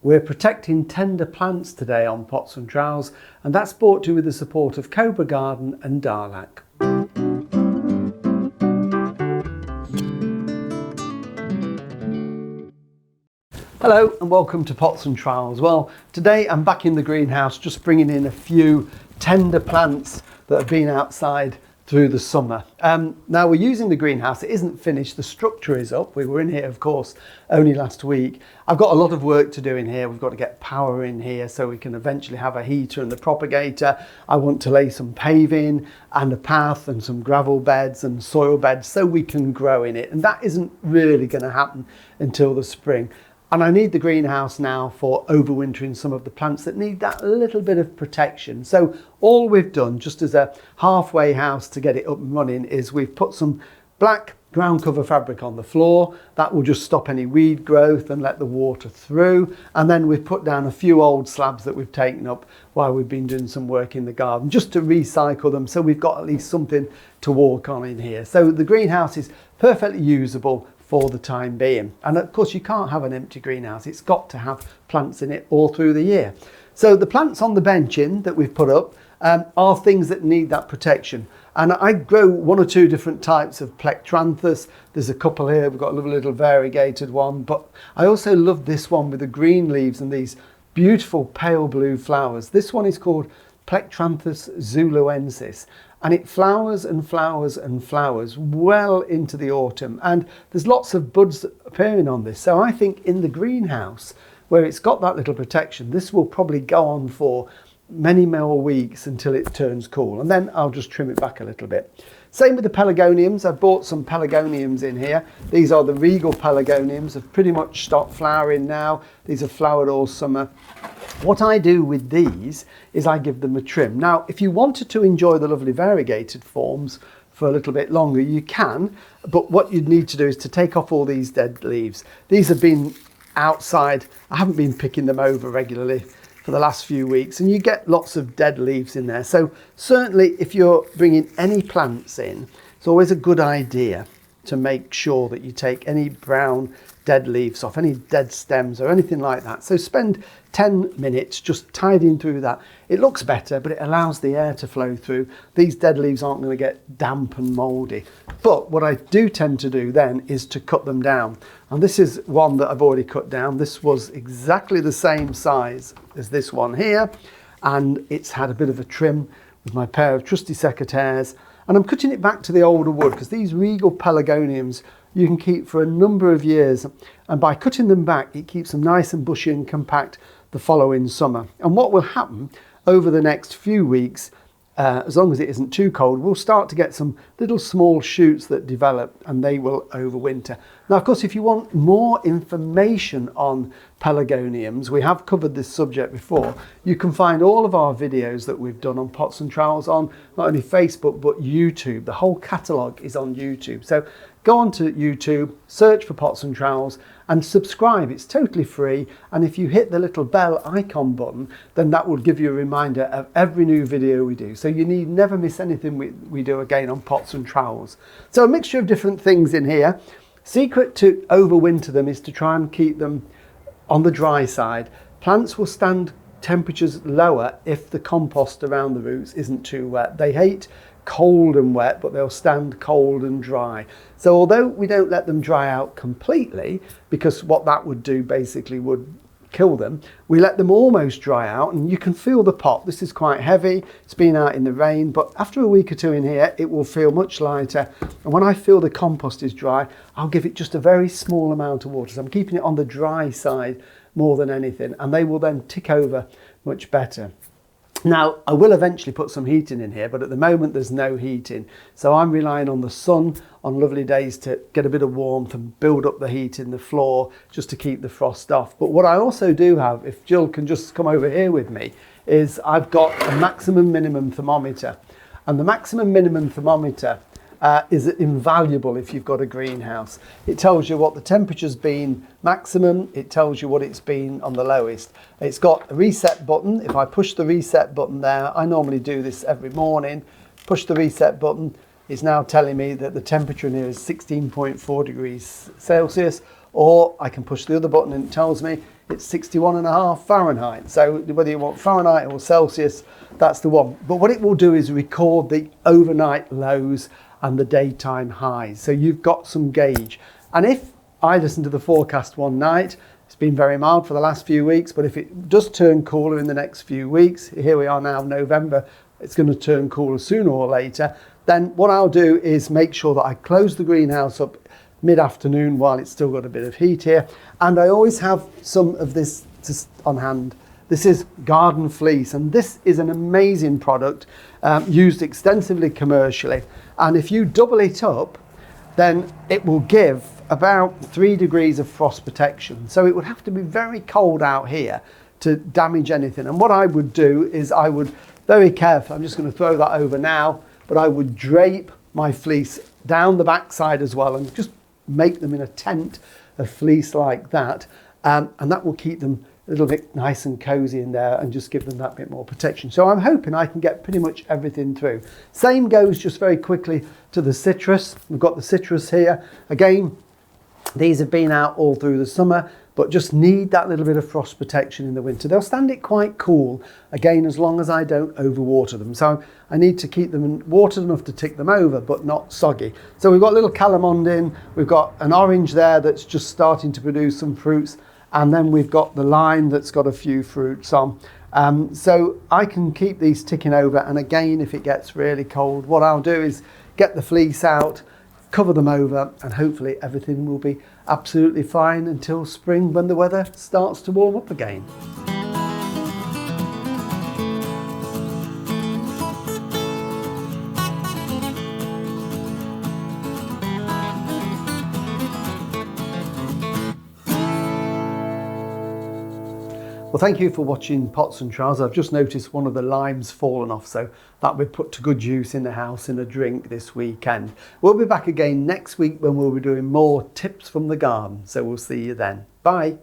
We're protecting tender plants today on Pots and Trowels, and that's brought to you with the support of Cobra Garden and Darlac. Hello and welcome to Pots and Trowels. Well, today I'm back in the greenhouse just bringing in a few tender plants that have been outside through the summer. Now we're using the greenhouse. It isn't finished. The structure is up. We were in here, of course, only last week. I've got a lot of work to do in here. We've got to get power in here so we can eventually have a heater and the propagator. I want to lay some paving and a path and some gravel beds and soil beds so we can grow in it. And that isn't really going to happen until the spring. And I need the greenhouse now for overwintering some of the plants that need that little bit of protection. So all we've done, just as a halfway house to get it up and running, is we've put some black ground cover fabric on the floor. That will just stop any weed growth and let the water through. And then we've put down a few old slabs that we've taken up while we've been doing some work in the garden, just to recycle them so we've got at least something to walk on in here. So the greenhouse is perfectly usable for the time being. And of course you can't have an empty greenhouse. It's got to have plants in it all through the year. So the plants on the benching that we've put up are things that need that protection. And I grow one or two different types of plectranthus. There's a couple here. We've got a little variegated one, but I also love this one with the green leaves and these beautiful pale blue flowers. This one is called Plectranthus zuluensis. And it flowers and flowers and flowers well into the autumn. And there's lots of buds appearing on this. So I think in the greenhouse, where it's got that little protection, this will probably go on for many more weeks until it turns cool. And then I'll just trim it back a little bit. Same with the pelargoniums. I've bought some pelargoniums in here. These are the regal pelargoniums. They've pretty much stopped flowering now. These have flowered all summer. What I do with these is I give them a trim. Now, if you wanted to enjoy the lovely variegated forms for a little bit longer, you can, but what you'd need to do is to take off all these dead leaves. These have been outside. I haven't been picking them over regularly for the last few weeks, and you get lots of dead leaves in there. So certainly if you're bringing any plants in, it's always a good idea to make sure that you take any brown dead leaves off, any dead stems or anything like that. So spend 10 minutes just tidying through that. It looks better, but it allows the air to flow through. These dead leaves aren't going to get damp and mouldy. But what I do tend to do then is to cut them down. And this is one that I've already cut down. This was exactly the same size as this one here. And it's had a bit of a trim with my pair of trusty secateurs. And I'm cutting it back to the older wood because these regal pelargoniums you can keep for a number of years. And by cutting them back, it keeps them nice and bushy and compact the following summer. And what will happen over the next few weeks, as long as it isn't too cold, we'll start to get some little small shoots that develop and they will overwinter. Now, of course, if you want more information on pelargoniums, we have covered this subject before. You can find all of our videos that we've done on Pots and Trowels on not only Facebook, but YouTube. The whole catalogue is on YouTube. So go onto YouTube, search for Pots and Trowels and subscribe. It's totally free. And if you hit the little bell icon button, then that will give you a reminder of every new video we do. So you need never miss anything we do again on Pots and Trowels. So a mixture of different things in here. Secret to overwinter them is to try and keep them on the dry side. Plants will stand temperatures lower if the compost around the roots isn't too wet. They hate cold and wet, but they'll stand cold and dry. So although we don't let them dry out completely, because what that would do basically would kill them, we let them almost dry out, and you can feel the pot. This is quite heavy. It's been out in the rain, but after a week or two in here, it will feel much lighter. And when I feel the compost is dry, I'll give it just a very small amount of water. So I'm keeping it on the dry side more than anything, and they will then tick over much better. Now, I will eventually put some heating in here, but at the moment there's no heating. So I'm relying on the sun on lovely days to get a bit of warmth and build up the heat in the floor just to keep the frost off. But what I also do have, if Jill can just come over here with me, is I've got a maximum minimum thermometer. And the maximum minimum thermometer is invaluable if you've got a greenhouse. It tells you what the temperature's been maximum, it tells you what it's been on the lowest. It's got a reset button. If I push the reset button there, I normally do this every morning, push the reset button, it's now telling me that the temperature in here is 16.4 degrees Celsius, or I can push the other button and it tells me it's 61.5 Fahrenheit. So whether you want Fahrenheit or Celsius, that's the one. But what it will do is record the overnight lows and the daytime highs. So you've got some gauge. And if I listen to the forecast one night, it's been very mild for the last few weeks, but if it does turn cooler in the next few weeks, here we are now, November, it's going to turn cooler sooner or later, then what I'll do is make sure that I close the greenhouse up mid-afternoon while it's still got a bit of heat here. And I always have some of this on hand. This is garden fleece, and this is an amazing product used extensively commercially. And if you double it up, then it will give about 3 degrees of frost protection. So it would have to be very cold out here to damage anything. And what I would do is I would very carefully, I'm just going to throw that over now, but I would drape my fleece down the backside as well and just make them in a tent of fleece like that. And that will keep them a little bit nice and cozy in there and just give them that bit more protection. So I'm hoping I can get pretty much everything through. Same goes just very quickly to the citrus. We've got the citrus here. Again, these have been out all through the summer, but just need that little bit of frost protection in the winter. They'll stand it quite cool, again, as long as I don't overwater them. So I need to keep them watered enough to tick them over, but not soggy. So we've got little calamondin, we've got an orange there that's just starting to produce some fruits, and then we've got the lime that's got a few fruits on. So I can keep these ticking over, and again, if it gets really cold, what I'll do is get the fleece out, cover them over, and hopefully everything will be absolutely fine until spring when the weather starts to warm up again. Well, thank you for watching Pots and Trowels. I've just noticed one of the limes fallen off, so that will be put to good use in the house in a drink this weekend. We'll be back again next week when we'll be doing more tips from the garden, so we'll see you then. Bye.